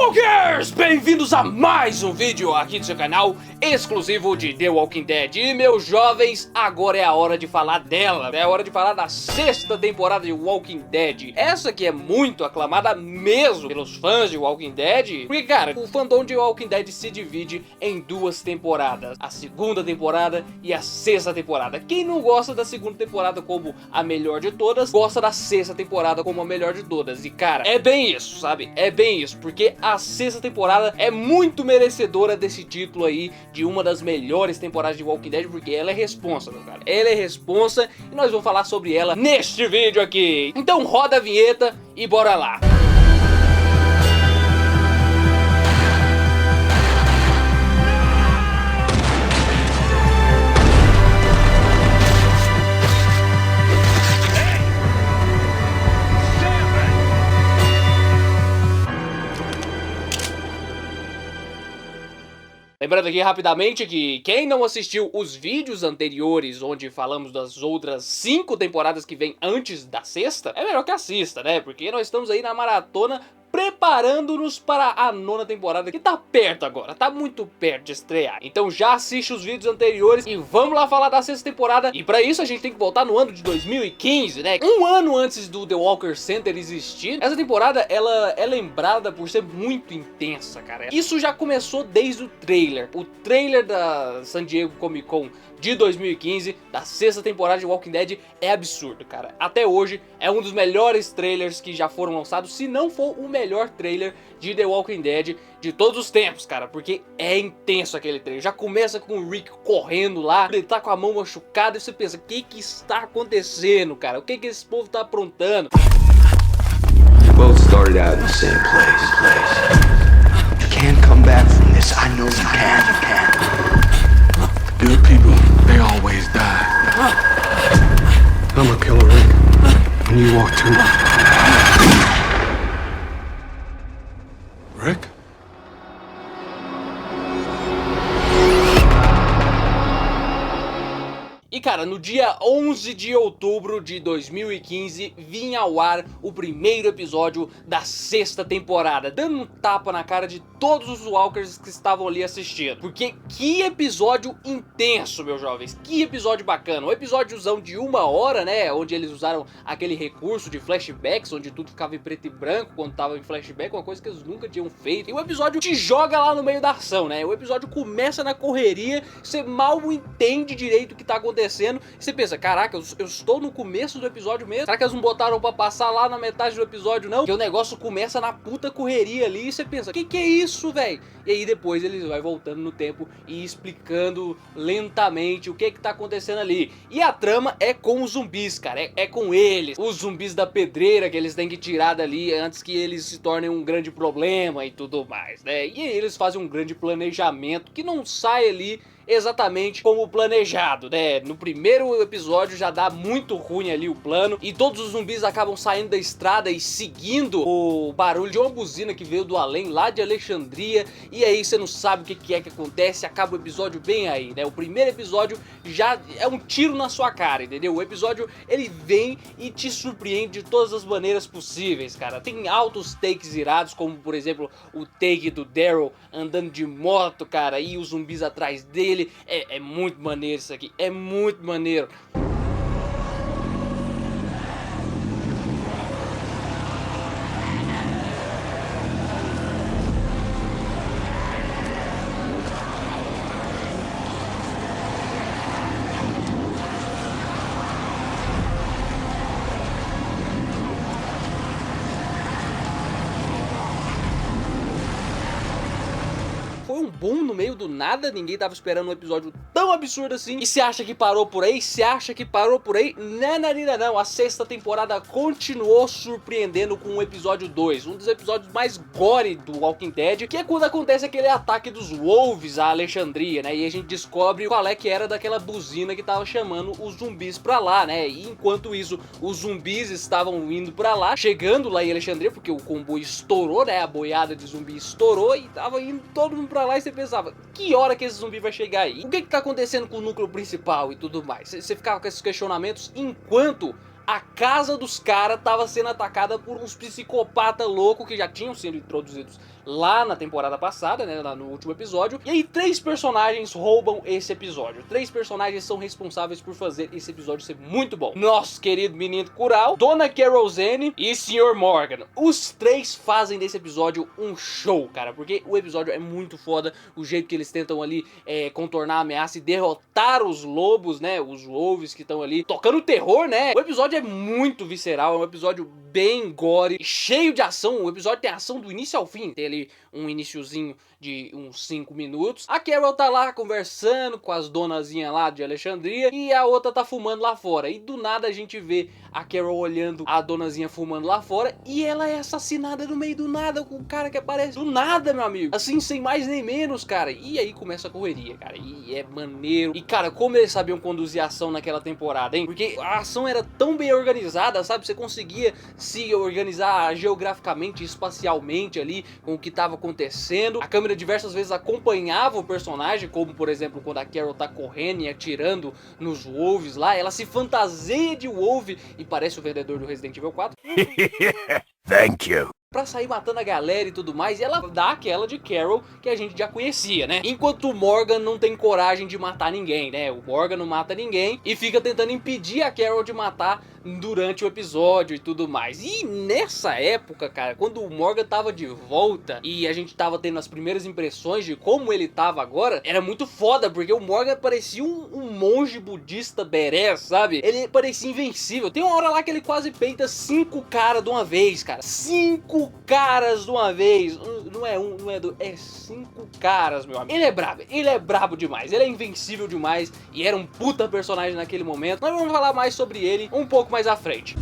Walkers! Bem-vindos a mais um vídeo aqui do seu canal exclusivo de The Walking Dead. E meus jovens, agora é a hora de falar dela. É a hora de falar da sexta temporada de Walking Dead. Essa que é muito aclamada mesmo pelos fãs de Walking Dead. Porque, cara, o fandom de Walking Dead se divide em duas temporadas. A segunda temporada e a sexta temporada. Quem não gosta da segunda temporada como a melhor de todas, gosta da sexta temporada como a melhor de todas. E, cara, é bem isso, sabe? É bem isso, porque a sexta temporada é muito merecedora desse título aí de uma das melhores temporadas de Walking Dead, porque ela é responsa, meu cara. Ela é responsa e nós vamos falar sobre ela neste vídeo aqui. Então roda a vinheta e bora lá. Lembrando aqui rapidamente que quem não assistiu os vídeos anteriores onde falamos das outras 5 temporadas que vem antes da sexta, é melhor que assista, né? Porque nós estamos aí na maratona preparando-nos para a 9ª temporada, que tá perto agora, tá muito perto de estrear. Então já assiste os vídeos anteriores e vamos lá falar da sexta temporada. E para isso a gente tem que voltar no ano de 2015, né? Um ano antes do The Walker Center existir. Essa temporada, ela é lembrada por ser muito intensa, cara. Isso já começou desde o trailer. O trailer da San Diego Comic Con de 2015, da sexta temporada de Walking Dead, é absurdo, cara. Até hoje é um dos melhores trailers que já foram lançados, se não for o melhor trailer de The Walking Dead de todos os tempos, cara, porque é intenso aquele trailer. Já começa com o Rick correndo lá, ele tá com a mão machucada e você pensa, o que que está acontecendo, cara? O que que esse povo tá aprontando? We both started out in the same place. You can't come back from this. I know you can. Good people, they always die. I'm a killer, Rick. And you are too. Rick? E cara, no dia 11 de outubro de 2015, vinha ao ar o primeiro episódio da sexta temporada, dando um tapa na cara de todos os Walkers que estavam ali assistindo. Porque que episódio intenso, meus jovens, que episódio bacana. Um episódiozão de 1 hora, né, onde eles usaram aquele recurso de flashbacks, onde tudo ficava em preto e branco quando tava em flashback, uma coisa que eles nunca tinham feito. E o episódio te joga lá no meio da ação, né, o episódio começa na correria, você mal entende direito o que tá acontecendo. E você pensa, caraca, eu estou no começo do episódio mesmo? Será que eles não botaram pra passar lá na metade do episódio, não? Porque o negócio começa na puta correria ali e você pensa, que é isso, velho? E aí depois eles vai voltando no tempo e explicando lentamente o que tá acontecendo ali. E a trama é com os zumbis, cara, é com eles. Os zumbis da pedreira que eles têm que tirar dali antes que eles se tornem um grande problema e tudo mais, né? E aí eles fazem um grande planejamento que não sai ali exatamente como planejado, né? No primeiro episódio já dá muito ruim ali o plano e todos os zumbis acabam saindo da estrada e seguindo o barulho de uma buzina que veio do além, lá de Alexandria, e aí você não sabe o que é que acontece, acaba o episódio bem aí, né? O primeiro episódio já é um tiro na sua cara, entendeu? O episódio, ele vem e te surpreende de todas as maneiras possíveis, cara. Tem altos takes irados, como por exemplo o take do Daryl andando de moto, cara, e os zumbis atrás dele. É muito maneiro isso aqui, é muito maneiro. Foi um boom no meio do nada, ninguém tava esperando um episódio tão absurdo assim. E você acha que parou por aí? Você acha que parou por aí? Não, a sexta temporada continuou surpreendendo com o episódio 2, um dos episódios mais gore do Walking Dead, que é quando acontece aquele ataque dos Wolves a Alexandria, né? E a gente descobre qual é que era daquela buzina que tava chamando os zumbis pra lá, né? E enquanto isso, os zumbis estavam indo pra lá, chegando lá em Alexandria, porque o comboio estourou, né? A boiada de zumbi estourou e tava indo todo mundo pra lá e você pensava, que hora que esse zumbi vai chegar aí? O que tá acontecendo com o núcleo principal e tudo mais? Você ficava com esses questionamentos enquanto a casa dos caras tava sendo atacada por uns psicopatas loucos que já tinham sido introduzidos lá na temporada passada, né, lá no último episódio. E aí 3 personagens roubam esse episódio. 3 personagens são responsáveis por fazer esse episódio ser muito bom. Nosso querido menino Kural, Dona Carol Zane e Sr. Morgan. Os 3 fazem desse episódio um show, cara, porque o episódio é muito foda. O jeito que eles tentam ali contornar a ameaça e derrotar os lobos, né, os wolves que estão ali tocando terror, né. O episódio é muito visceral, é um episódio bem gore, cheio de ação. O episódio tem ação do início ao fim. Tem ali um iniciozinho de uns 5 minutos. A Carol tá lá conversando com as donazinhas lá de Alexandria e a outra tá fumando lá fora. E do nada a gente vê a Carol olhando a donazinha fumando lá fora e ela é assassinada no meio do nada com o cara que aparece do nada, meu amigo. Assim, sem mais nem menos, cara. E aí começa a correria, cara. E é maneiro. E, cara, como eles sabiam conduzir a ação naquela temporada, hein? Porque a ação era tão bem organizada, sabe? Você conseguia se organizar geograficamente, espacialmente ali com o que tava acontecendo. A câmera diversas vezes acompanhava o personagem, como por exemplo quando a Carol tá correndo e atirando nos wolves lá, ela se fantasia de wolf e parece o vendedor do Resident Evil 4. Thank you. Pra sair matando a galera e tudo mais, e ela dá aquela de Carol que a gente já conhecia, né? Enquanto o Morgan não tem coragem de matar ninguém, né? O Morgan não mata ninguém e fica tentando impedir a Carol de matar durante o episódio e tudo mais. E nessa época, cara, quando o Morgan tava de volta e a gente tava tendo as primeiras impressões de como ele tava agora, era muito foda, porque o Morgan parecia um monge budista berés, sabe? Ele parecia invencível. Tem uma hora lá que ele quase peita 5 caras de uma vez, cara. 5 caras de uma vez. Não é um, não é dois, é 5 caras, meu amigo. Ele é brabo demais, ele é invencível demais e era um puta personagem naquele momento. Nós vamos falar mais sobre ele um pouco mais à frente.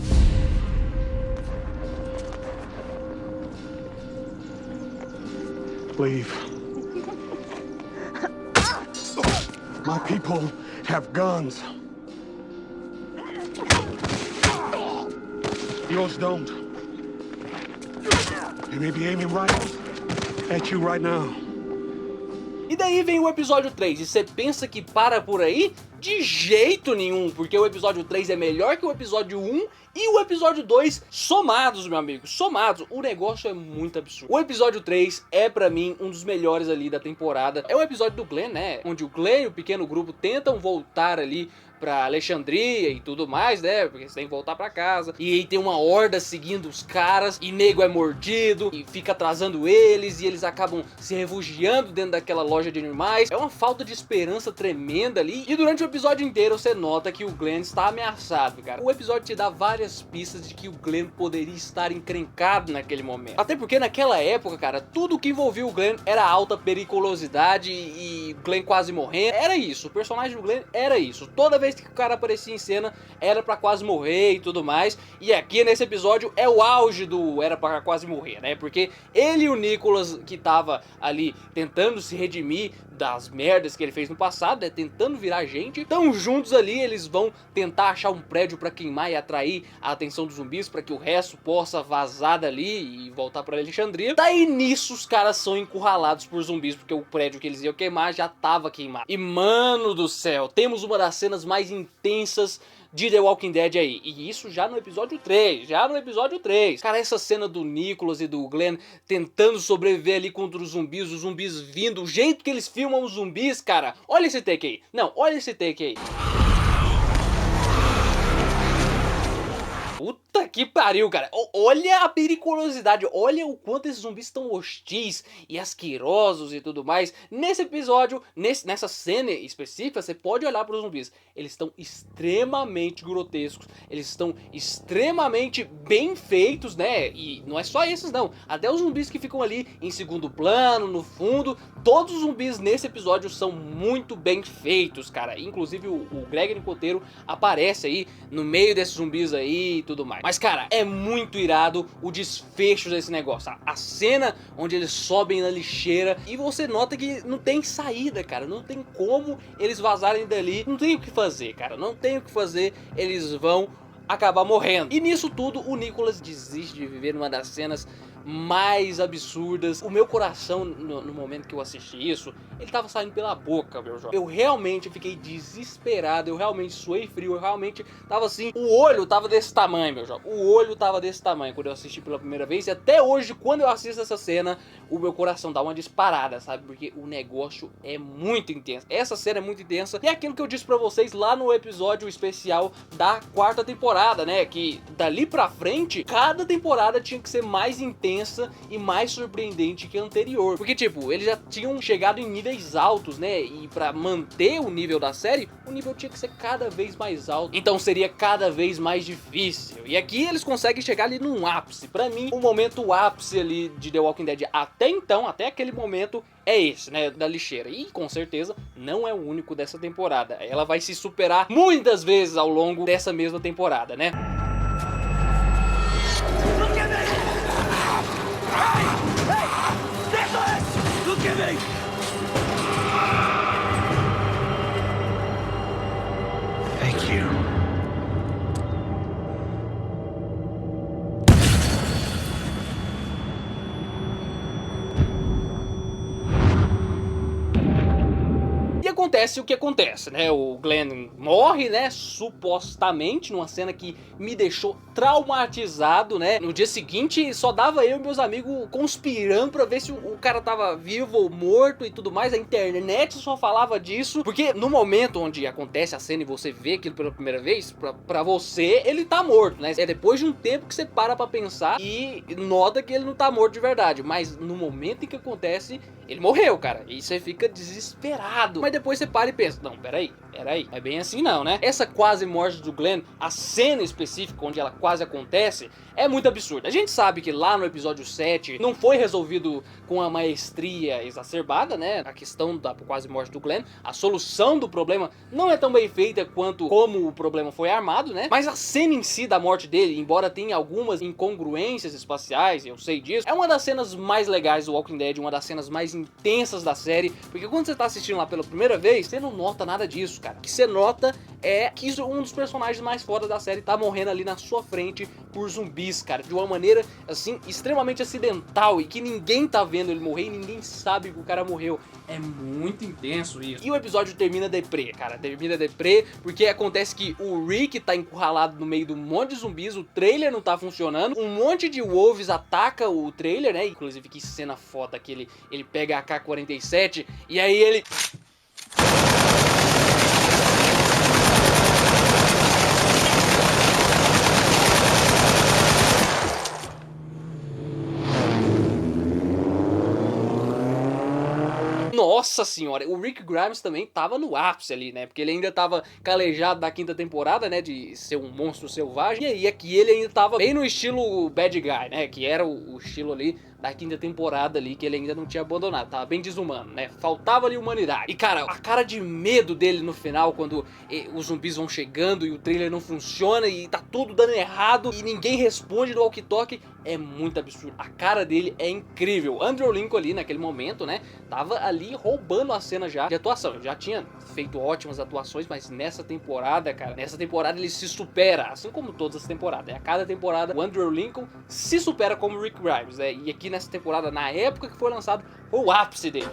Leave. My people have guns. Yours don't. He may be aiming right at you right now. E daí vem o episódio 3, e você pensa que para por aí? De jeito nenhum, porque o episódio 3 é melhor que o episódio 1 e o episódio 2 somados, meu amigo, somados. O negócio é muito absurdo. O episódio 3 é pra mim um dos melhores ali da temporada. É o episódio do Glenn, né, onde o Glenn e o pequeno grupo tentam voltar ali pra Alexandria e tudo mais, né, porque você tem que voltar pra casa. E aí tem uma horda seguindo os caras, e nego é mordido, e fica atrasando eles, e eles acabam se refugiando dentro daquela loja de animais. É uma falta de esperança tremenda ali. E durante o episódio inteiro você nota que o Glenn está ameaçado, cara. O episódio te dá várias pistas de que o Glenn poderia estar encrencado naquele momento. Até porque naquela época, cara, tudo que envolvia o Glenn era alta periculosidade e Glenn quase morrendo. Era isso, o personagem do Glenn era isso. Toda vez que o cara aparecia em cena era pra quase morrer e tudo mais. E aqui nesse episódio é o auge do era pra quase morrer, né? Porque ele e o Nicholas, que tava ali tentando se redimir das merdas que ele fez no passado, né, tentando virar gente, estão juntos ali. Eles vão tentar achar um prédio pra queimar e atrair a atenção dos zumbis pra que o resto possa vazar dali e voltar pra Alexandria. Daí nisso os caras são encurralados por zumbis, porque o prédio que eles iam queimar já tava queimado. E mano do céu, temos uma das cenas mais intensas de The Walking Dead aí, e isso já no episódio 3, Cara, essa cena do Nicholas e do Glenn tentando sobreviver ali contra os zumbis vindo, o jeito que eles filmam os zumbis, cara, olha esse take aí, não, olha esse take aí. Puta que pariu, cara. Olha a periculosidade, olha o quanto esses zumbis estão hostis e asquerosos e tudo mais. Nesse episódio, nessa cena específica, você pode olhar para os zumbis. Eles estão extremamente grotescos, eles estão extremamente bem feitos, né? E não é só esses não, até os zumbis que ficam ali em segundo plano, no fundo, todos os zumbis nesse episódio são muito bem feitos, cara. Inclusive o Greg Nicoteiro aparece aí no meio desses zumbis aí e tudo mais. Mas, cara, é muito irado o desfecho desse negócio. A cena onde eles sobem na lixeira e você nota que não tem saída, cara. Não tem como eles vazarem dali. Não tem o que fazer, cara. Não tem o que fazer. Eles vão acabar morrendo. E nisso tudo, o Nicholas desiste de viver numa das cenas mais absurdas. O meu coração, no momento que eu assisti isso, ele tava saindo pela boca, meu jovem. Eu realmente fiquei desesperado, eu realmente suei frio, eu realmente tava assim, o olho tava desse tamanho, meu jovem. O olho tava desse tamanho quando eu assisti pela primeira vez, e até hoje, quando eu assisto essa cena, o meu coração dá uma disparada, sabe? Porque o negócio é muito intenso. Essa cena é muito intensa, e é aquilo que eu disse pra vocês lá no episódio especial da 4ª temporada, né? Que dali pra frente, cada temporada tinha que ser mais intensa e mais surpreendente que a anterior. Porque, tipo, eles já tinham chegado em níveis altos, né? E pra manter o nível da série, o nível tinha que ser cada vez mais alto. Então seria cada vez mais difícil. E aqui eles conseguem chegar ali num ápice. Pra mim, o momento ápice ali de The Walking Dead até então, até aquele momento, é esse, né? Da lixeira. E, com certeza, não é o único dessa temporada. Ela vai se superar muitas vezes ao longo dessa mesma temporada, né? Thank you. E acontece o que acontece, né? O Glenn morre, né? Supostamente, numa cena que me deixou traumatizado, né? No dia seguinte, só dava eu e meus amigos conspirando pra ver se o cara tava vivo ou morto e tudo mais. A internet só falava disso, porque no momento onde acontece a cena e você vê aquilo pela primeira vez, pra você, ele tá morto, né? É depois de um tempo que você para pra pensar e nota que ele não tá morto de verdade. Mas no momento em que acontece, ele morreu, cara. E você fica desesperado. Mas depois você para e pensa, não, peraí, é bem assim não, né? Essa quase morte do Glenn, a cena específica onde ela quase acontece, é muito absurda. A gente sabe que lá no episódio 7 não foi resolvido com a maestria exacerbada, né? A questão da quase morte do Glenn, a solução do problema não é tão bem feita quanto como o problema foi armado, né? Mas a cena em si da morte dele, embora tenha algumas incongruências espaciais, eu sei disso, é uma das cenas mais legais do Walking Dead, uma das cenas mais intensas da série, porque quando você tá assistindo lá pela primeira vez, você não nota nada disso, cara. O que você nota é que um dos personagens mais foda da série tá morrendo ali na sua frente por zumbis, cara, de uma maneira, assim, extremamente acidental e que ninguém tá vendo ele morrer e ninguém sabe que o cara morreu. É muito intenso isso. E o episódio termina deprê, cara, termina deprê porque acontece que o Rick tá encurralado no meio de um monte de zumbis, o trailer não tá funcionando, um monte de wolves ataca o trailer, né, inclusive que cena foda que ele pega a AK-47 e aí ele... Nossa senhora, o Rick Grimes também tava no ápice ali, né? Porque ele ainda tava calejado da 5ª temporada, né? De ser um monstro selvagem. E aí aqui ele ainda tava bem no estilo bad guy, né? Que era o estilo ali da 5ª temporada ali, que ele ainda não tinha abandonado. Tava bem desumano, né? Faltava ali humanidade. E cara, a cara de medo dele no final, quando os zumbis vão chegando e o trailer não funciona e tá tudo dando errado e ninguém responde do walkie-talkie, é muito absurdo. A cara dele é incrível. Andrew Lincoln ali naquele momento, né? Tava ali roubando a cena já de atuação. Ele já tinha feito ótimas atuações, mas nessa temporada, cara, nessa temporada ele se supera, assim como todas as temporadas. A cada temporada o Andrew Lincoln se supera como Rick Grimes, né? E aqui nessa temporada, na época que foi lançado, foi o ápice dele.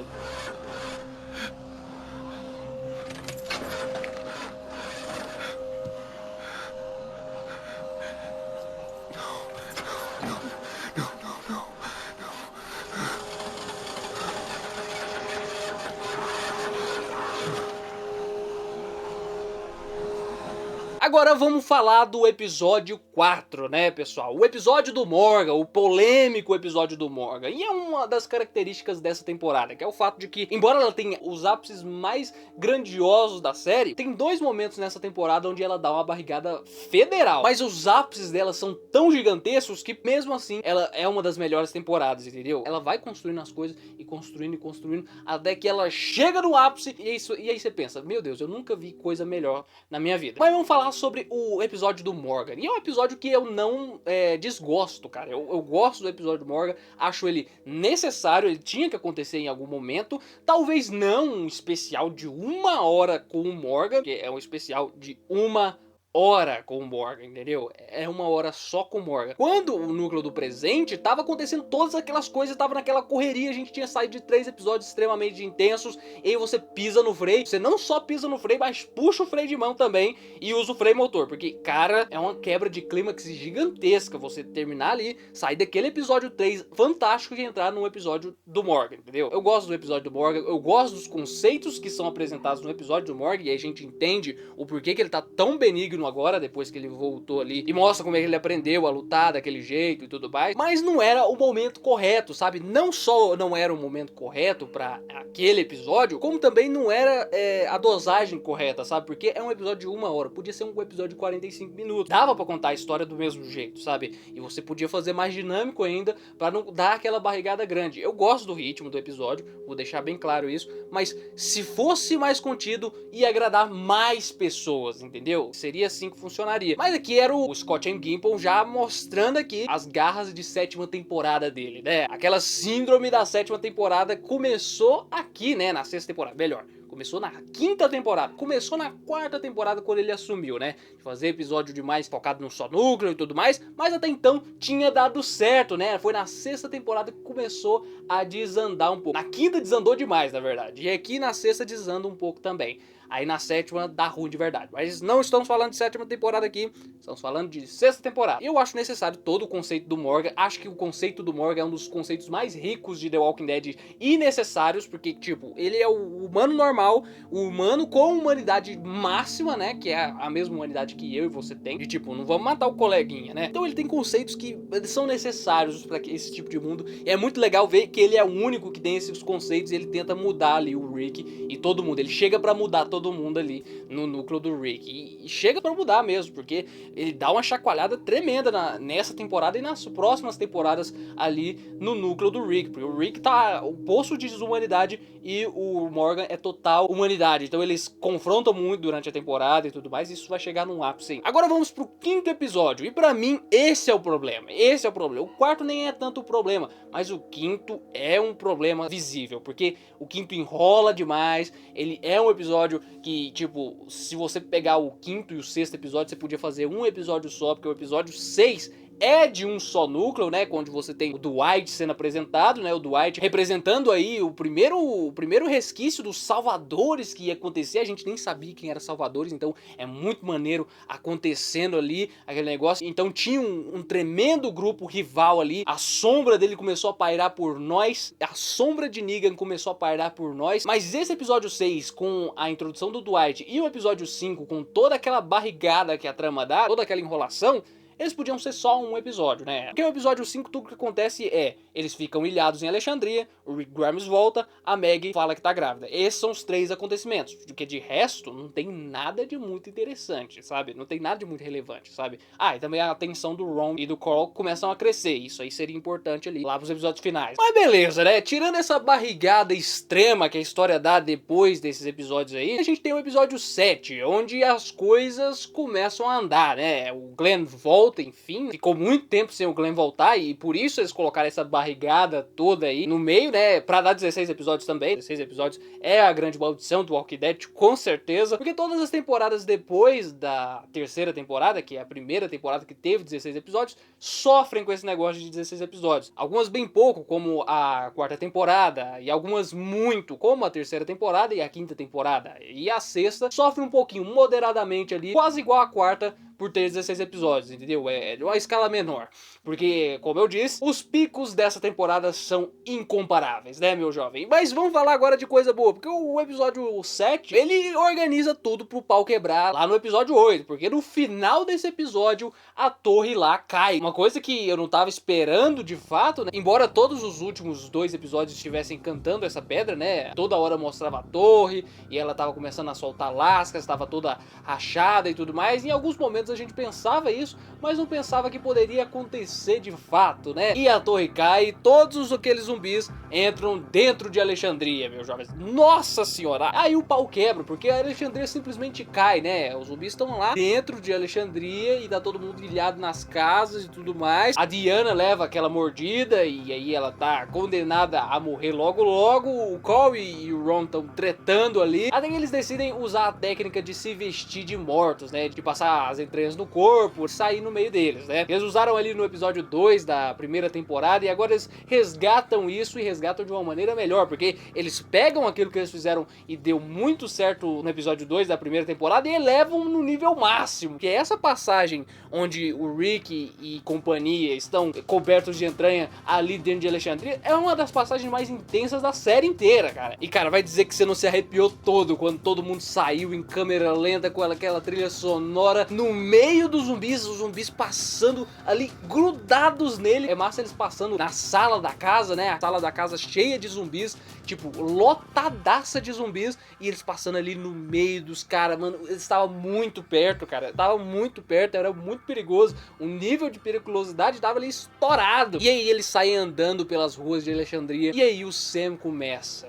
Agora vamos falar do episódio 4, né, pessoal? O episódio do Morgan, o polêmico episódio do Morgan. E é uma das características dessa temporada, que é o fato de que, embora ela tenha os ápices mais grandiosos da série, tem 2 momentos nessa temporada onde ela dá uma barrigada federal. Mas os ápices dela são tão gigantescos que, mesmo assim, ela é uma das melhores temporadas, entendeu? Ela vai construindo as coisas e construindo, até que ela chega no ápice e aí você pensa, meu Deus, eu nunca vi coisa melhor na minha vida. Mas vamos falar sobre o episódio do Morgan. E é um episódio que eu não desgosto, cara. Eu gosto do episódio do Morgan, acho ele necessário, ele tinha que acontecer em algum momento. Talvez não um especial de 1 hora com o Morgan, que é um especial de 1 hora com o Morgan, entendeu? É uma hora só com o Morgan. Quando o núcleo do presente tava acontecendo todas aquelas coisas, tava naquela correria, a gente tinha saído de 3 episódios extremamente intensos, e aí você pisa no freio, você não só pisa no freio, mas puxa o freio de mão também e usa o freio motor, porque, cara, é uma quebra de clímax gigantesca você terminar ali, sair daquele episódio 3 fantástico e entrar num episódio do Morgan, entendeu? Eu gosto do episódio do Morgan, eu gosto dos conceitos que são apresentados no episódio do Morgan, e aí a gente entende o porquê que ele tá tão benigno agora, depois que ele voltou ali, e mostra como é que ele aprendeu a lutar daquele jeito e tudo mais, mas não era o momento correto, sabe? Não só não era o momento correto pra aquele episódio, como também não era a dosagem correta, sabe? Porque é um episódio de 1 hora, podia ser um episódio de 45 minutos, dava pra contar a história do mesmo jeito, sabe? E você podia fazer mais dinâmico ainda, pra não dar aquela barrigada grande. Eu gosto do ritmo do episódio, vou deixar bem claro isso, mas se fosse mais contido, ia agradar mais pessoas, entendeu? Seria assim que funcionaria. Mas aqui era o Scott M. Gimple já mostrando aqui as garras de 7ª temporada dele, né? Aquela síndrome da 7ª temporada começou aqui, né? Na 6ª temporada, melhor. Começou na 5ª temporada, começou na 4ª temporada quando ele assumiu, né? De fazer episódio demais focado num só núcleo e tudo mais, mas até então tinha dado certo, né? Foi na 6ª temporada que começou a desandar um pouco. Na 5ª desandou demais, na verdade. E aqui na 6ª desanda um pouco também. Aí na 7ª dá ruim de verdade. Mas não estamos falando de 7ª temporada aqui, estamos falando de 6ª temporada. Eu acho necessário todo o conceito do Morgan. Acho que o conceito do Morgan é um dos conceitos mais ricos de The Walking Dead e necessários, porque, tipo, ele é o humano normal, o humano com humanidade máxima, né? Que é a mesma humanidade que eu e você tem. De tipo, não vamos matar o coleguinha, né? Então ele tem conceitos que são necessários para esse tipo de mundo. E é muito legal ver que ele é o único que tem esses conceitos e ele tenta mudar ali o Rick e todo mundo. Ele chega pra mudar todo mundo ali no núcleo do Rick. E chega pra mudar mesmo, porque ele dá uma chacoalhada tremenda nessa temporada e nas próximas temporadas ali no núcleo do Rick. Porque o Rick tá o poço de desumanidade e o Morgan é total humanidade. Então eles confrontam muito durante a temporada e tudo mais, e isso vai chegar num ápice. Agora vamos pro 5º episódio. E pra mim, esse é o problema. Esse é o problema. O 4º nem é tanto o problema, mas o 5º é um problema visível, porque o 5º enrola demais. Ele é um episódio que, tipo, se você pegar o 5º e o 6º episódio, você podia fazer um episódio só, porque o episódio 6 é de um só núcleo, né, onde você tem o Dwight sendo apresentado, né, o Dwight representando aí o primeiro resquício dos Salvadores que ia acontecer. A gente nem sabia quem era Salvadores, então é muito maneiro acontecendo ali aquele negócio. Então tinha um tremendo grupo rival ali, a sombra dele começou a pairar por nós, a sombra de Negan começou a pairar por nós, mas esse episódio 6 com a introdução do Dwight e o episódio 5 com toda aquela barrigada que a trama dá, toda aquela enrolação, eles podiam ser só um episódio, né? Porque o episódio 5, tudo que acontece é, eles ficam ilhados em Alexandria, o Rick Grimes volta, a Maggie fala que tá grávida. Esses são os 3 acontecimentos, porque de resto não tem nada de muito interessante, sabe? Não tem nada de muito relevante, sabe? Ah, e também a tensão do Ron e do Carl começam a crescer, isso aí seria importante ali, lá pros episódios finais. Mas beleza, né? Tirando essa barrigada extrema que a história dá depois desses episódios aí, a gente tem o episódio 7, onde as coisas começam a andar, né? O Glenn volta, enfim, ficou muito tempo sem o Glenn voltar e por isso eles colocaram essa barrigada toda aí no meio, né, pra dar 16 episódios também. 16 episódios é a grande maldição do Walking Dead, com certeza, porque todas as temporadas depois da 3ª temporada, que é a primeira temporada que teve 16 episódios, sofrem com esse negócio de 16 episódios. Algumas bem pouco, como a 4ª temporada, e algumas muito, como a 3ª temporada e a 5ª temporada. E a 6ª sofre um pouquinho, moderadamente ali, quase igual a 4ª, por ter 16 episódios, entendeu? É uma escala menor, porque, como eu disse, os picos dessa temporada são incomparáveis, né, meu jovem? Mas vamos falar agora de coisa boa, porque o episódio 7, ele organiza tudo pro pau quebrar lá no episódio 8, porque no final desse episódio, a torre lá cai. Uma coisa que eu não tava esperando de fato, né? Embora todos os últimos 2 episódios estivessem cantando essa pedra, né? Toda hora mostrava a torre, e ela tava começando a soltar lascas, tava toda rachada e tudo mais, e em alguns momentos a gente pensava isso, mas não pensava que poderia acontecer de fato, né? E a torre cai e todos aqueles zumbis entram dentro de Alexandria, meus jovens. Nossa senhora! Aí o pau quebra, porque a Alexandria simplesmente cai, né? Os zumbis estão lá dentro de Alexandria e tá todo mundo ilhado nas casas e tudo mais. A Diana leva aquela mordida e aí ela tá condenada a morrer logo logo. O Cole e o Ron estão tretando ali, até que eles decidem usar a técnica de se vestir de mortos, né? De passar as entranhas no corpo, sair no meio deles, né? Eles usaram ali no episódio 2 da primeira temporada e agora eles resgatam isso e resgatam de uma maneira melhor, porque eles pegam aquilo que eles fizeram e deu muito certo no episódio 2 da primeira temporada e elevam no nível máximo, que é essa passagem onde o Rick e companhia estão cobertos de entranha ali dentro de Alexandria, é uma das passagens mais intensas da série inteira, cara. E cara, vai dizer que você não se arrepiou todo quando todo mundo saiu em câmera lenta com aquela trilha sonora no meio dos zumbis, os zumbis passando ali grudados nele. É massa eles passando na sala da casa, né? A sala da casa cheia de zumbis, tipo, lotadaça de zumbis, e eles passando ali no meio dos caras, mano. Eles estavam muito perto, cara. Tava muito perto, era muito perigoso. O nível de periculosidade tava ali estourado. E aí eles saem andando pelas ruas de Alexandria. E aí o Sam começa.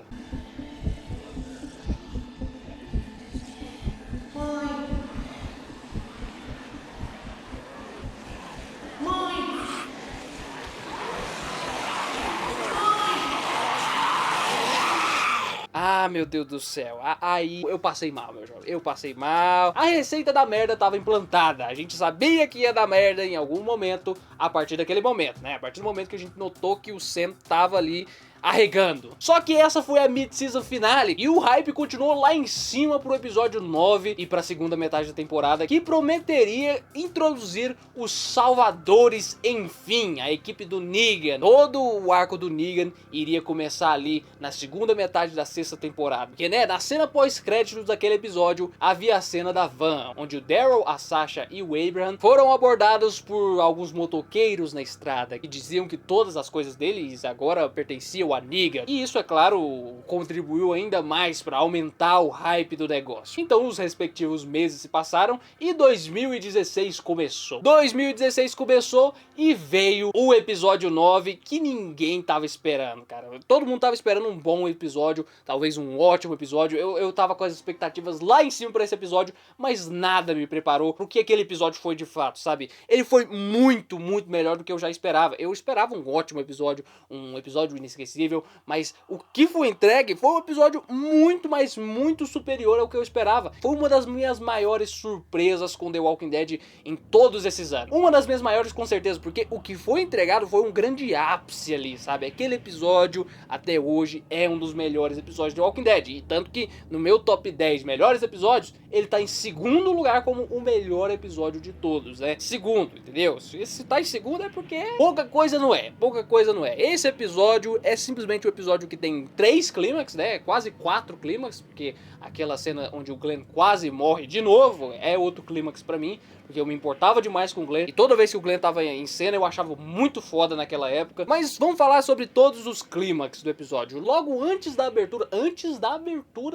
Ah, meu Deus do céu, aí eu passei mal, meu jovem, eu passei mal. A receita da merda tava implantada, a gente sabia que ia dar merda em algum momento, a partir daquele momento, né? A partir do momento que a gente notou que o Sam tava ali arregando. Só que essa foi a mid-season finale e o hype continuou lá em cima pro episódio 9 e pra segunda metade da temporada, que prometeria introduzir os Salvadores, enfim, a equipe do Negan. Todo o arco do Negan iria começar ali na segunda metade da sexta temporada. Porque, né, na cena pós-créditos daquele episódio, havia a cena da van, onde o Daryl, a Sasha e o Abraham foram abordados por alguns motoqueiros na estrada, que diziam que todas as coisas deles agora pertenciam a Negan. E isso, é claro, contribuiu ainda mais para aumentar o hype do negócio. Então os respectivos meses se passaram e 2016 começou. 2016 começou e veio o episódio 9 que ninguém tava esperando, cara. Todo mundo tava esperando um bom episódio, talvez um ótimo episódio. Eu tava com as expectativas lá em cima para esse episódio, mas nada me preparou pro que aquele episódio foi de fato, sabe? Ele foi muito, muito melhor do que eu já esperava. Eu esperava um ótimo episódio, um episódio inesquecível, mas o que foi entregue foi um episódio muito, mas muito superior ao que eu esperava. Foi uma das minhas maiores surpresas com The Walking Dead em todos esses anos. Uma das minhas maiores, com certeza, porque o que foi entregado foi um grande ápice ali, sabe? Aquele episódio, até hoje, é um dos melhores episódios de The Walking Dead. E tanto que no meu top 10 melhores episódios, ele tá em segundo lugar como o melhor episódio de todos, né? Segundo, entendeu? Se tá em segundo é porque pouca coisa não é. Pouca coisa não é. Esse episódio é simplesmente um episódio que tem 3 clímax, né? Quase 4 clímax, porque aquela cena onde o Glenn quase morre de novo é outro clímax pra mim, porque eu me importava demais com o Glenn, e toda vez que o Glenn tava em cena eu achava muito foda naquela época. Mas vamos falar sobre todos os clímax do episódio. Logo antes da abertura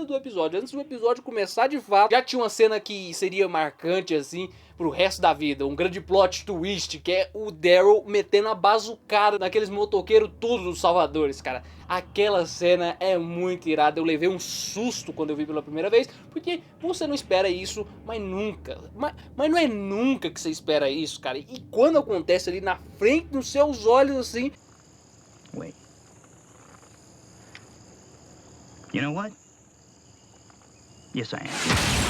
do episódio, antes do episódio começar de fato, já tinha uma cena que seria marcante assim pro resto da vida, um grande plot twist, que é o Daryl metendo a bazucada naqueles motoqueiros todos dos Salvadores, cara. Aquela cena é muito irada, eu levei um susto quando eu vi pela primeira vez, porque você não espera isso, mas nunca, mas não é nunca que você espera isso, cara. E quando acontece ali na frente dos seus olhos assim... Wait. You know what? Yes, I am.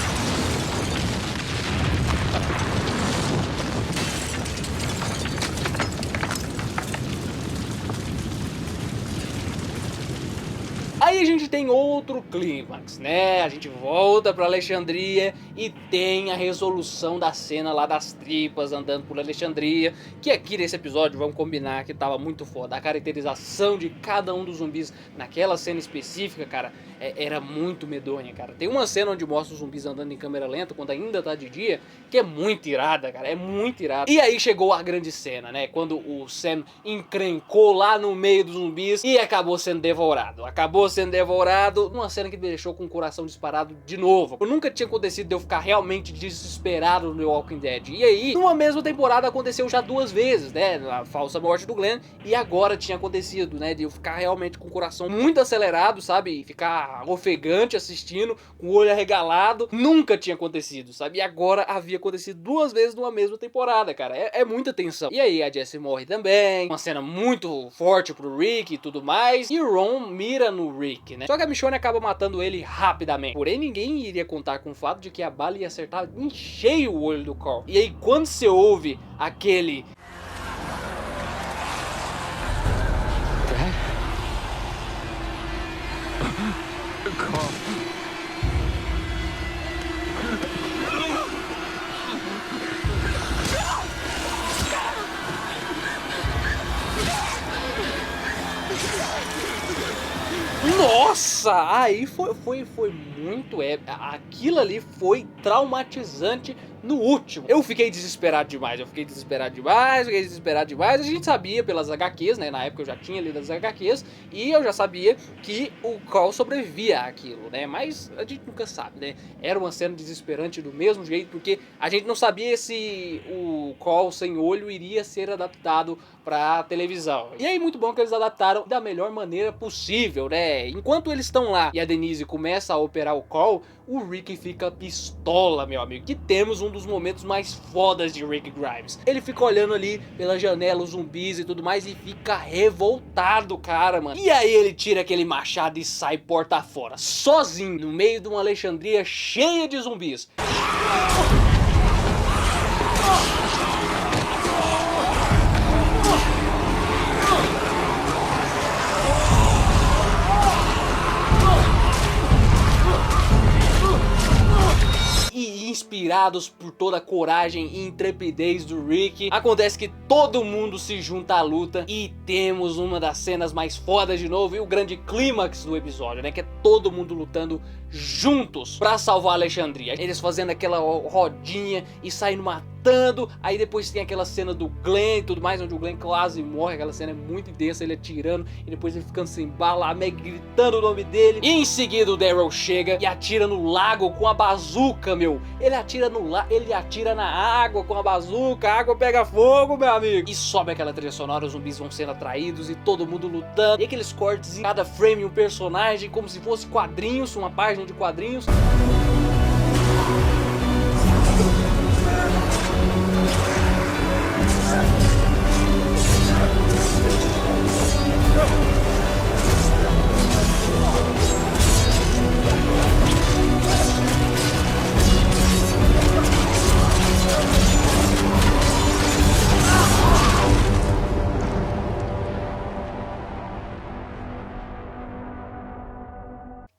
Aí a gente tem outro clímax, né? A gente volta pra Alexandria e tem a resolução da cena lá das tripas andando por Alexandria, que aqui nesse episódio, vamos combinar que tava muito foda. A caracterização de cada um dos zumbis naquela cena específica, cara, era muito medonha, cara. Tem uma cena onde mostra os zumbis andando em câmera lenta, quando ainda tá de dia, que é muito irada, cara, é muito irada. E aí chegou a grande cena, né? Quando o Sam encrencou lá no meio dos zumbis e acabou sendo devorado. Acabou acabou sendo devorado, numa cena que me deixou com o coração disparado de novo. Eu nunca tinha acontecido de eu ficar realmente desesperado no The Walking Dead. E aí, numa mesma temporada aconteceu já 2 vezes, né, a falsa morte do Glenn, e agora tinha acontecido, né, de eu ficar realmente com o coração muito acelerado, sabe, e ficar ofegante assistindo, com o olho arregalado. Nunca tinha acontecido, sabe, e agora havia acontecido 2 vezes numa mesma temporada, cara. É muita tensão. E aí a Jessie morre também, uma cena muito forte pro Rick e tudo mais, e o Ron mira no Rick, né, só que a Michonne acaba matando ele rapidamente. Porém, ninguém iria contar com o fato de que a bala ia acertar em cheio o olho do Carl. E aí, quando você ouve aquele... Nossa, aí foi muito aquilo ali foi traumatizante no último. Eu fiquei desesperado demais, A gente sabia pelas HQs, né, na época eu já tinha lido as HQs, e eu já sabia que o Carl sobrevivia àquilo, né, mas a gente nunca sabe, né, era uma cena desesperante do mesmo jeito, porque a gente não sabia se o Carl sem olho iria ser adaptado pra televisão. E aí, muito bom que eles adaptaram da melhor maneira possível, né, enquanto eles estão lá e a Denise começa a operar o Carl, o Rick fica pistola, meu amigo, que temos um dos momentos mais fodas de Rick Grimes. Ele fica olhando ali pela janela os zumbis e tudo mais e fica revoltado, cara, mano. E aí ele tira aquele machado e sai porta fora, sozinho, no meio de uma Alexandria cheia de zumbis. E inspirados por toda a coragem e intrepidez do Rick, acontece que todo mundo se junta à luta e temos uma das cenas mais fodas de novo e o grande clímax do episódio, né, que é todo mundo lutando juntos pra salvar Alexandria. Eles fazendo aquela rodinha e saindo matando, aí depois tem aquela cena do Glenn e tudo mais, onde o Glenn quase morre, aquela cena é muito intensa, ele atirando e depois ele ficando sem bala, a Meg gritando o nome dele, e em seguida o Daryl chega e atira no lago com a bazuca, meu. Ele atira no lago, ele atira na água com a bazuca, a água pega fogo, meu amigo. E sobe aquela trilha sonora, os zumbis vão sendo atraídos e todo mundo lutando, e aqueles cortes em cada frame um personagem, como se fosse quadrinhos, uma página de quadrinhos.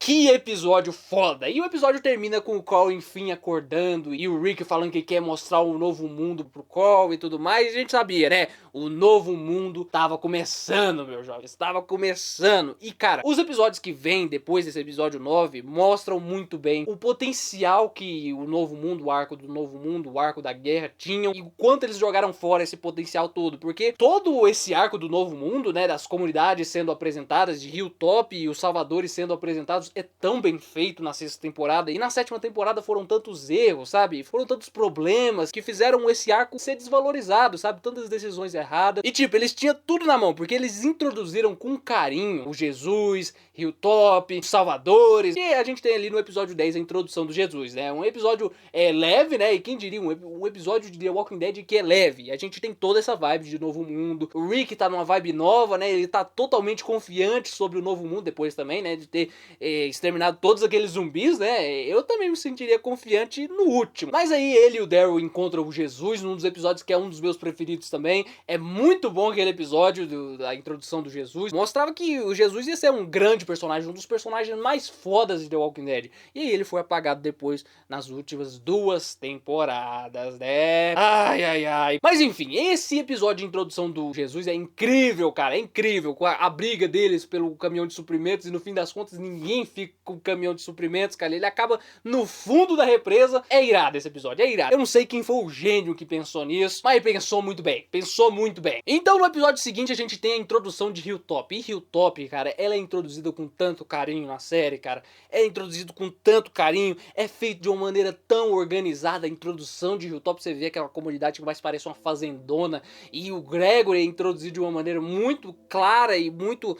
Que episódio foda! E o episódio termina com o Carl enfim acordando e o Rick falando que quer mostrar um novo mundo pro Carl e tudo mais. E a gente sabia, né? O novo mundo tava começando, meus jovens. Tava começando. E cara, os episódios que vêm depois desse episódio 9 mostram muito bem o potencial que o novo mundo, o arco do novo mundo, o arco da guerra tinham e o quanto eles jogaram fora esse potencial todo. Porque todo esse arco do novo mundo, né? Das comunidades sendo apresentadas, de Hilltop e os salvadores sendo apresentados, é tão bem feito na 6ª temporada, e na 7ª temporada foram tantos erros, sabe, foram tantos problemas que fizeram esse arco ser desvalorizado, sabe, tantas decisões erradas, e tipo, eles tinham tudo na mão, porque eles introduziram com carinho o Jesus, Hilltop, os salvadores, e a gente tem ali no episódio 10 a introdução do Jesus, né, um episódio leve, né, e quem diria, um episódio de The Walking Dead que é leve, a gente tem toda essa vibe de novo mundo, o Rick tá numa vibe nova, né, ele tá totalmente confiante sobre o novo mundo depois também, né, de ter exterminado todos aqueles zumbis, né, eu também me sentiria confiante no último. Mas aí ele e o Daryl encontram o Jesus num dos episódios que é um dos meus preferidos também. É muito bom aquele episódio da introdução do Jesus. Mostrava que o Jesus ia ser um grande personagem, um dos personagens mais fodas de The Walking Dead. E aí ele foi apagado depois nas últimas 2 temporadas, né? Ai, ai, ai. Mas enfim, esse episódio de introdução do Jesus é incrível, cara, é incrível. Com a briga deles pelo caminhão de suprimentos e no fim das contas ninguém fica com o caminhão de suprimentos, cara. Ele acaba no fundo da represa. É irado esse episódio, é irado. Eu não sei quem foi o gênio que pensou nisso, mas pensou muito bem. Pensou muito bem. Então no episódio seguinte a gente tem a introdução de Hilltop. E Hilltop, cara, ela é introduzida com tanto carinho na série, cara. É introduzido com tanto carinho. É feito de uma maneira tão organizada. A introdução de Hilltop, você vê aquela comunidade que mais parece uma fazendona. E o Gregory é introduzido de uma maneira muito clara e muito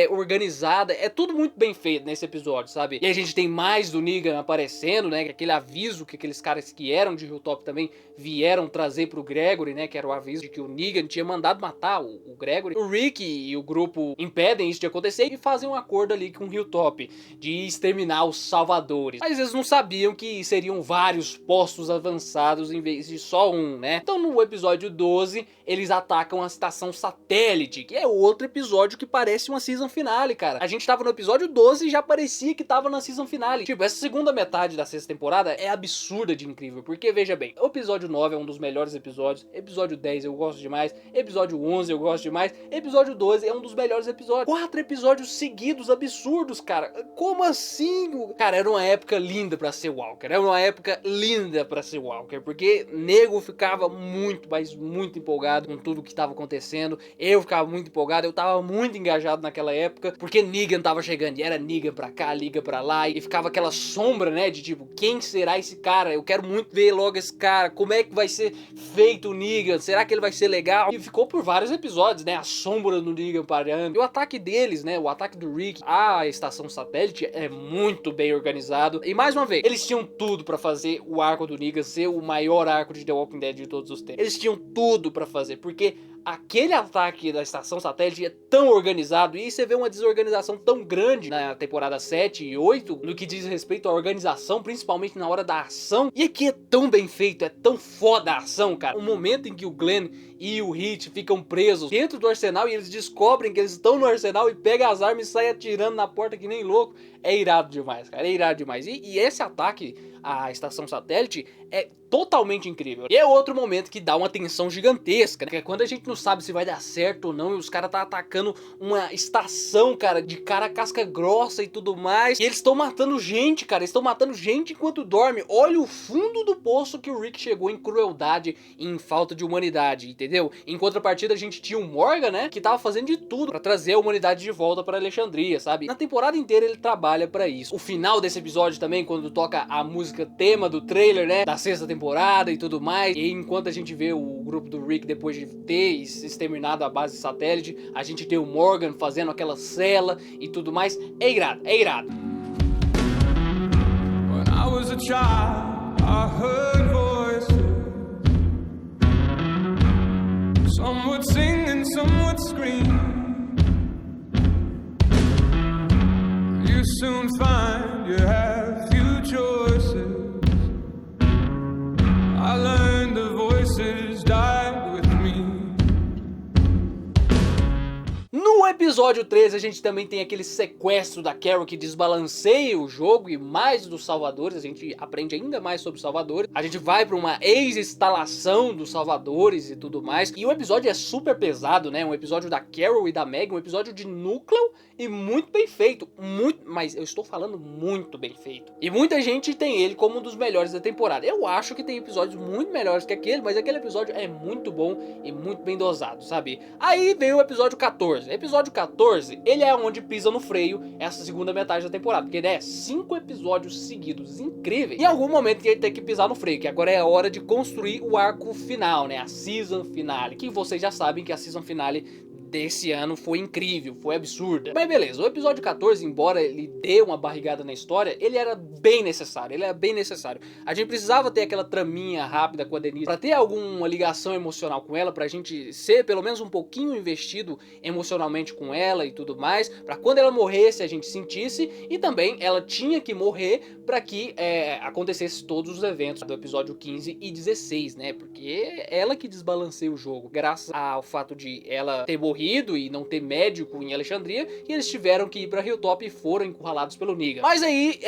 organizada. É tudo muito bem feito nesse episódio, sabe? E a gente tem mais do Negan aparecendo, né? Aquele aviso que aqueles caras que eram de Hilltop também vieram trazer pro Gregory, né? Que era o aviso de que o Negan tinha mandado matar o Gregory. O Rick e o grupo impedem isso de acontecer e fazem um acordo ali com o Hilltop de exterminar os salvadores. Mas eles não sabiam que seriam vários postos avançados em vez de só um, né? Então no episódio 12 eles atacam a estação satélite, que é outro episódio que parece uma season finale, cara. A gente tava no episódio 12 e já parecia que tava na season finale. Tipo, essa segunda metade da sexta temporada é absurda de incrível, porque veja bem, o episódio 9 é um dos melhores episódios, episódio 10 eu gosto demais, episódio 11 eu gosto demais, episódio 12 é um dos melhores episódios. 4 episódios seguidos absurdos, cara. Como assim? Cara, era uma época linda pra ser Walker, era uma época linda pra ser Walker, porque nego ficava muito, mas muito empolgado com tudo que tava acontecendo. Eu ficava muito empolgado, eu tava muito engajado naquela época, porque Negan tava chegando, e era Negan pra cá, Negan pra lá, e ficava aquela sombra, né, de tipo, quem será esse cara? Eu quero muito ver logo esse cara, como é que vai ser feito o Negan? Será que ele vai ser legal? E ficou por vários episódios, né, a sombra do Negan parando, e o ataque deles, né, o ataque do Rick à estação satélite é muito bem organizado, e mais uma vez, eles tinham tudo pra fazer o arco do Negan ser o maior arco de The Walking Dead de todos os tempos. Eles tinham tudo pra fazer, porque aquele ataque da estação satélite é tão organizado, e você vê uma desorganização tão grande na temporada 7 e 8, no que diz respeito à organização, principalmente na hora da ação, e aqui é tão bem feito, é tão foda a ação, cara. O momento em que o Glenn e o Hit ficam presos dentro do arsenal e eles descobrem que eles estão no arsenal e pegam as armas e saem atirando na porta que nem louco, é irado demais, cara, é irado demais. E esse ataque à estação satélite é totalmente incrível. E é outro momento que dá uma tensão gigantesca, né? Que é quando a gente não sabe se vai dar certo ou não, e os caras tá atacando uma estação, cara, de cara casca grossa e tudo mais, e eles estão matando gente, cara, eles estão matando gente enquanto dorme. Olha o fundo do poço que o Rick chegou em crueldade e em falta de humanidade, entendeu? Em contrapartida a gente tinha o Morgan, né, que tava fazendo de tudo pra trazer a humanidade de volta pra Alexandria, sabe? Na temporada inteira ele trabalha pra isso. O final desse episódio também, quando toca a música tema do trailer, né, da sexta temporada e tudo mais, e enquanto a gente vê o grupo do Rick depois de ter exterminado a base satélite, a gente tem o Morgan fazendo aquela cela e tudo mais, é irado, é irado. When I was a child, I heard voices. Some would sing and some would scream. You soon find you have few choices. I learned the voices died with me. No episódio 13 a gente também tem aquele sequestro da Carol que desbalanceia o jogo, e mais dos Salvadores, a gente aprende ainda mais sobre os Salvadores. A gente vai para uma ex-instalação dos Salvadores e tudo mais, e o episódio é super pesado, né? Um episódio da Carol e da Meg, um episódio de núcleo e muito bem feito, mas eu estou falando muito bem feito. E muita gente tem ele como um dos melhores da temporada. Eu acho que tem episódios muito melhores que aquele, mas aquele episódio é muito bom e muito bem dosado, sabe? Aí veio o episódio 14. Episódio 14, ele é onde pisa no freio essa segunda metade da temporada, porque né, 5 episódios seguidos incríveis. Em algum momento que ele tem que pisar no freio, que agora é a hora de construir o arco final, né? A season finale, que vocês já sabem que a season finale desse ano foi incrível, foi absurda. Mas beleza, o episódio 14, embora ele dê uma barrigada na história, ele era bem necessário, A gente precisava ter aquela traminha rápida com a Denise, pra ter alguma ligação emocional com ela, pra gente ser pelo menos um pouquinho investido emocionalmente com ela e tudo mais, pra quando ela morresse a gente sentisse, e também ela tinha que morrer pra que acontecesse todos os eventos do episódio 15 e 16, né? Porque ela que desbalanceia o jogo, graças ao fato de ela ter morrido morrido e não ter médico em Alexandria, e eles tiveram que ir pra Hilltop e foram encurralados pelo Negan. Mas aí,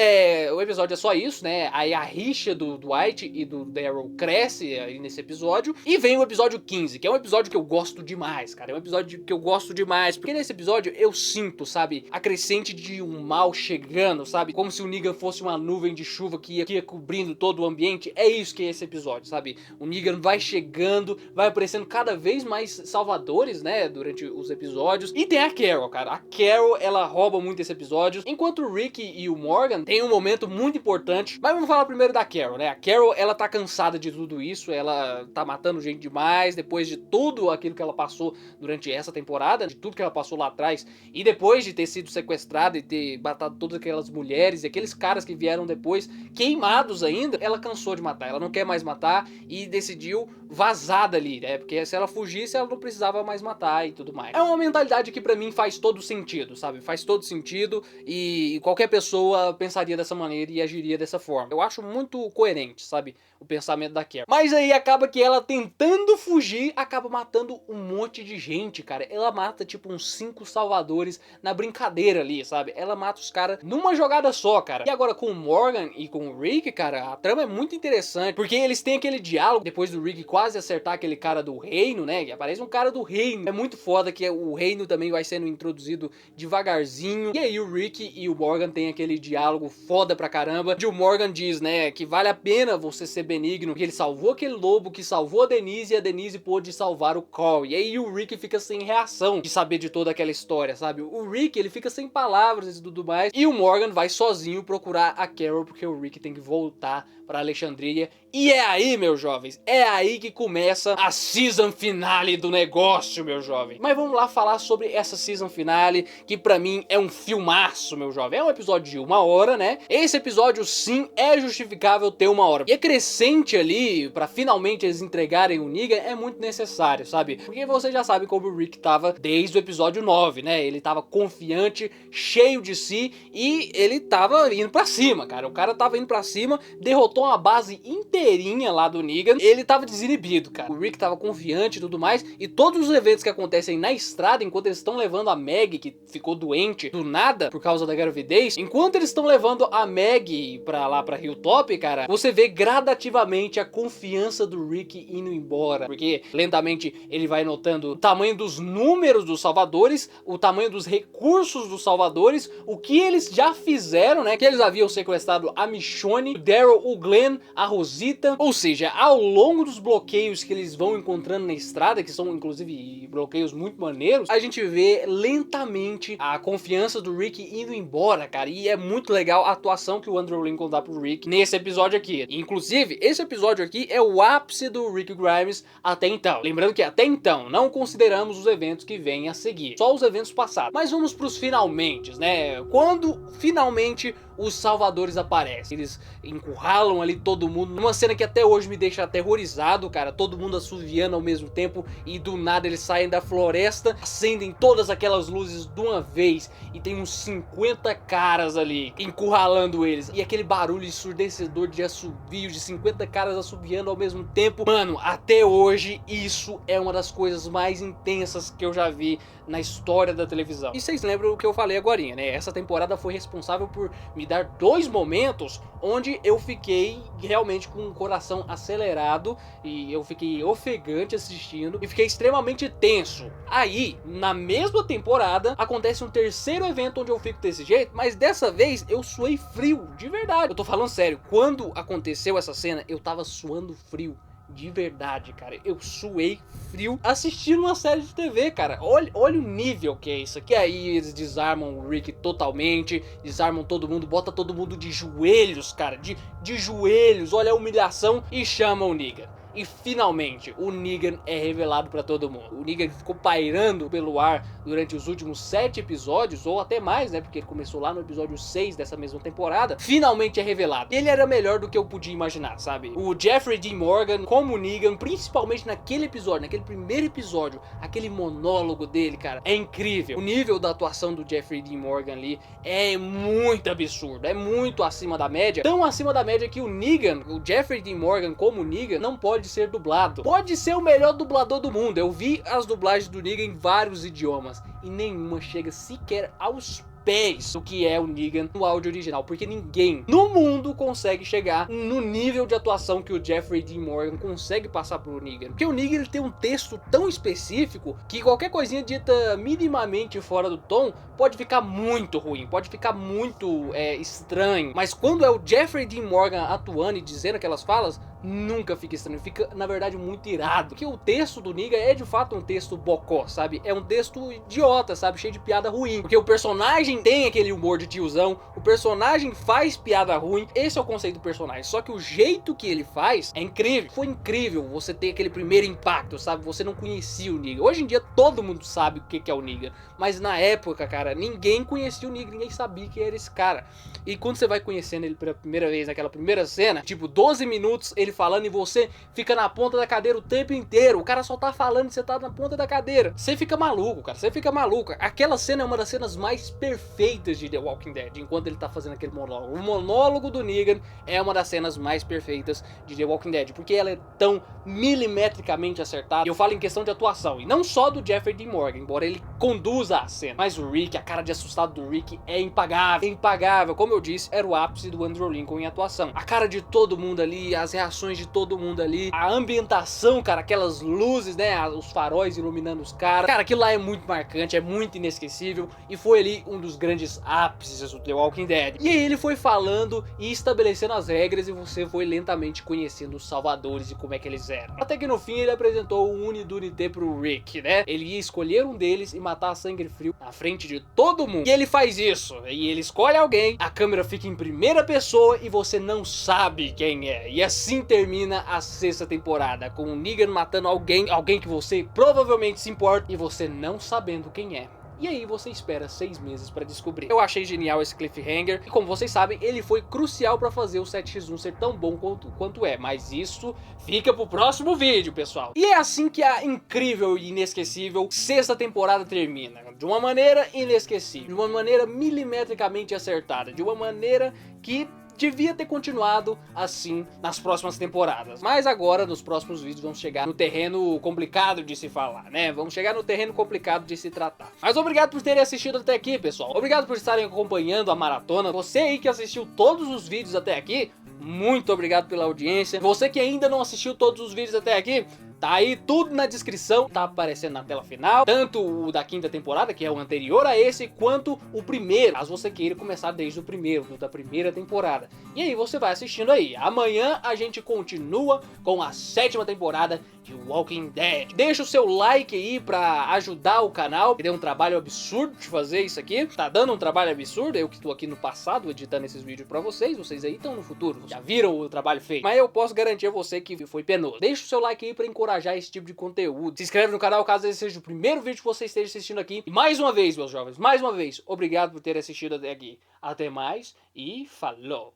o episódio é só isso, né? Aí a rixa do Dwight e do Daryl cresce aí nesse episódio, e vem o episódio 15, que é um episódio que eu gosto demais, cara. É um episódio que eu gosto demais, porque nesse episódio eu sinto, sabe, a crescente de um mal chegando, sabe? Como se o Negan fosse uma nuvem de chuva que ia cobrindo todo o ambiente. É isso que é esse episódio, sabe? O Negan vai chegando, vai aparecendo cada vez mais salvadores, né, durante os episódios. E tem a Carol, cara. A Carol, ela rouba muito esse episódio, enquanto o Rick e o Morgan tem um momento muito importante. Mas vamos falar primeiro da Carol, né? A Carol, ela tá cansada de tudo isso, ela tá matando gente demais, depois de tudo aquilo que ela passou durante essa temporada, de tudo que ela passou lá atrás, e depois de ter sido sequestrada e ter matado todas aquelas mulheres e aqueles caras que vieram depois, queimados ainda, ela cansou de matar, ela não quer mais matar e decidiu vazar dali, né? Porque se ela fugisse, ela não precisava mais matar e tudo mais. É uma mentalidade que pra mim faz todo sentido, sabe? Faz todo sentido e qualquer pessoa pensaria dessa maneira e agiria dessa forma. Eu acho muito coerente, sabe? O pensamento da Carol. Mas aí acaba que ela, tentando fugir, acaba matando um monte de gente, cara. Ela mata tipo uns 5 salvadores na brincadeira ali, sabe? Ela mata os caras numa jogada só, cara. E agora com o Morgan e com o Rick, cara, a trama é muito interessante, porque eles têm aquele diálogo depois do Rick quase acertar aquele cara do reino, né? E aparece um cara do reino. É muito foda que o reino também vai sendo introduzido devagarzinho. E aí o Rick e o Morgan tem aquele diálogo foda pra caramba, onde o Morgan diz, né, que vale a pena você ser benigno, porque ele salvou aquele lobo que salvou a Denise, e a Denise pôde salvar o Cole. E aí o Rick fica sem reação de saber de toda aquela história, sabe? O Rick, ele fica sem palavras e tudo mais, e o Morgan vai sozinho procurar a Carol, porque o Rick tem que voltar pra Alexandria. E é aí, meus jovens, é aí que começa a season finale do negócio, meu jovem. Mas vamos lá falar sobre essa season finale, que pra mim é um filmaço, meu jovem. É um episódio de 1 hora, né? Esse episódio, sim, é justificável ter 1 hora. E a crescente ali, pra finalmente eles entregarem o Negan, é muito necessário, sabe? Porque você já sabe como o Rick tava desde o episódio 9, né? Ele tava confiante, cheio de si, e ele tava indo pra cima, cara. O cara tava indo pra cima, derrotou uma base inteirinha lá do Negan. Ele tava desinibido, cara. O Rick tava confiante e tudo mais, e todos os eventos que acontecem na estrada, enquanto eles estão levando a Maggie, que ficou doente do nada por causa da gravidez, enquanto eles estão levando a Maggie pra lá pra Hilltop, cara, você vê gradativamente a confiança do Rick indo embora, porque lentamente ele vai notando o tamanho dos números dos salvadores, o tamanho dos recursos dos salvadores, o que eles já fizeram, né, que eles haviam sequestrado a Michonne, o Daryl, o Glenn, a Rosita, ou seja, ao longo dos bloqueios que eles vão encontrando na estrada, que são inclusive bloqueios muito maneiros, a gente vê lentamente a confiança do Rick indo embora, cara, e é muito legal a atuação que o Andrew Lincoln dá pro Rick nesse episódio aqui. Inclusive, esse episódio aqui é o ápice do Rick Grimes até então. Lembrando que até então não consideramos os eventos que vêm a seguir, só os eventos passados. Mas vamos pros finalmente, né? Quando finalmente os salvadores aparecem, eles encurralam ali todo mundo, numa cena que até hoje me deixa aterrorizado, cara, todo mundo assoviando ao mesmo tempo, e do nada eles saem da floresta, acendem todas aquelas luzes de uma vez, e tem uns 50 caras ali, encurralando eles, e aquele barulho ensurdecedor de assovio, de 50 caras assoviando ao mesmo tempo. Mano, até hoje isso é uma das coisas mais intensas que eu já vi na história da televisão. E vocês lembram o que eu falei agorinha, né? Essa temporada foi responsável por me dar 2 momentos onde eu fiquei realmente com o coração acelerado, e eu fiquei ofegante assistindo e fiquei extremamente tenso. Aí, na mesma temporada, acontece um terceiro evento onde eu fico desse jeito, mas dessa vez eu suei frio, de verdade. Eu tô falando sério, quando aconteceu essa cena, eu tava suando frio. De verdade, cara, eu suei frio assistindo uma série de TV, cara. Olha o nível que é isso aqui. Aí eles desarmam o Rick totalmente, desarmam todo mundo, bota todo mundo de joelhos, cara, de joelhos, olha a humilhação, e chamam o Negan. E finalmente o Negan é revelado pra todo mundo. O Negan ficou pairando pelo ar durante os últimos 7 episódios, ou até mais, né, porque ele começou lá no episódio 6 dessa mesma temporada. Finalmente é revelado. Ele era melhor do que eu podia imaginar, sabe? O Jeffrey Dean Morgan como Negan, principalmente naquele episódio, naquele primeiro episódio, aquele monólogo dele, cara, é incrível. O nível da atuação do Jeffrey Dean Morgan ali é muito absurdo, é muito acima da média. Tão acima da média que o Negan, o Jeffrey Dean Morgan como Negan, não pode de ser dublado. Pode ser o melhor dublador do mundo. Eu vi as dublagens do Negan em vários idiomas e nenhuma chega sequer aos pés do que é o Negan no áudio original, porque ninguém no mundo consegue chegar no nível de atuação que o Jeffrey Dean Morgan consegue passar pro Negan. Porque o Negan ele tem um texto tão específico que qualquer coisinha dita minimamente fora do tom pode ficar muito ruim, pode ficar muito estranho. Mas quando é o Jeffrey Dean Morgan atuando e dizendo aquelas falas, nunca fica estranho, fica na verdade muito irado. Porque o texto do Negan é de fato um texto bocó, sabe? É um texto idiota, sabe? Cheio de piada ruim. Porque o personagem tem aquele humor de tiozão, o personagem faz piada ruim, esse é o conceito do personagem. Só que o jeito que ele faz é incrível. Foi incrível você ter aquele primeiro impacto, sabe? Você não conhecia o Negan. Hoje em dia todo mundo sabe o que é o Negan, mas na época, cara, ninguém conhecia o Negan, ninguém sabia que era esse cara. E quando você vai conhecendo ele pela primeira vez, naquela primeira cena, tipo 12 minutos ele falando e você fica na ponta da cadeira o tempo inteiro, o cara só tá falando e você tá na ponta da cadeira, você fica maluco, cara, você fica maluco. Aquela cena é uma das cenas mais perfeitas de The Walking Dead, enquanto ele tá fazendo aquele monólogo. O monólogo do Negan é uma das cenas mais perfeitas de The Walking Dead, porque ela é tão milimetricamente acertada. Eu falo em questão de atuação, e não só do Jeffrey Dean Morgan, embora ele conduza a cena, mas o Rick, a cara de assustado do Rick é impagável, impagável. Como eu disse, era o ápice do Andrew Lincoln em atuação. A cara de todo mundo ali, as reações de todo mundo ali, a ambientação, cara, aquelas luzes, né, os faróis iluminando os caras. Cara, aquilo lá é muito marcante, é muito inesquecível, e foi ali um dos grandes ápices do The Walking Dead. E aí ele foi falando e estabelecendo as regras, e você foi lentamente conhecendo os salvadores e como é que eles eram. Até que no fim ele apresentou o Unidunité pro Rick, né? Ele ia escolher um deles e matar a sangue frio na frente de todo mundo. E ele faz isso, e ele escolhe alguém, a câmera fica em primeira pessoa e você não sabe quem é. E assim termina a 6ª temporada, com o Negan matando alguém que você provavelmente se importa e você não sabendo quem é. E aí você espera 6 meses pra descobrir. Eu achei genial esse cliffhanger, e como vocês sabem, ele foi crucial pra fazer o 7x1 ser tão bom quanto é. Mas isso fica pro próximo vídeo, pessoal. E é assim que a incrível e inesquecível 6ª temporada termina. De uma maneira inesquecível, de uma maneira milimetricamente acertada, de uma maneira que devia ter continuado assim nas próximas temporadas. Mas agora, nos próximos vídeos, vamos chegar no terreno complicado de se falar, né? Vamos chegar no terreno complicado de se tratar. Mas obrigado por terem assistido até aqui, pessoal. Obrigado por estarem acompanhando a maratona. Você aí que assistiu todos os vídeos até aqui, muito obrigado pela audiência. Você que ainda não assistiu todos os vídeos até aqui, tá aí tudo na descrição, tá aparecendo na tela final, tanto o da 5ª temporada, que é o anterior a esse, quanto o primeiro, caso você queira começar desde o primeiro, da primeira temporada. E aí você vai assistindo aí. Amanhã a gente continua com a 7ª temporada de Walking Dead. Deixa o seu like aí pra ajudar o canal, que deu um trabalho absurdo de fazer isso aqui. Tá dando um trabalho absurdo, eu que estou aqui no passado editando esses vídeos pra vocês aí estão no futuro, já viram o trabalho feito. Mas eu posso garantir a você que foi penoso. Deixa o seu like aí pra encorajar esse tipo de conteúdo. Se inscreve no canal caso esse seja o primeiro vídeo que você esteja assistindo aqui. E mais uma vez, meus jovens, mais uma vez, obrigado por ter assistido até aqui. Até mais e falou!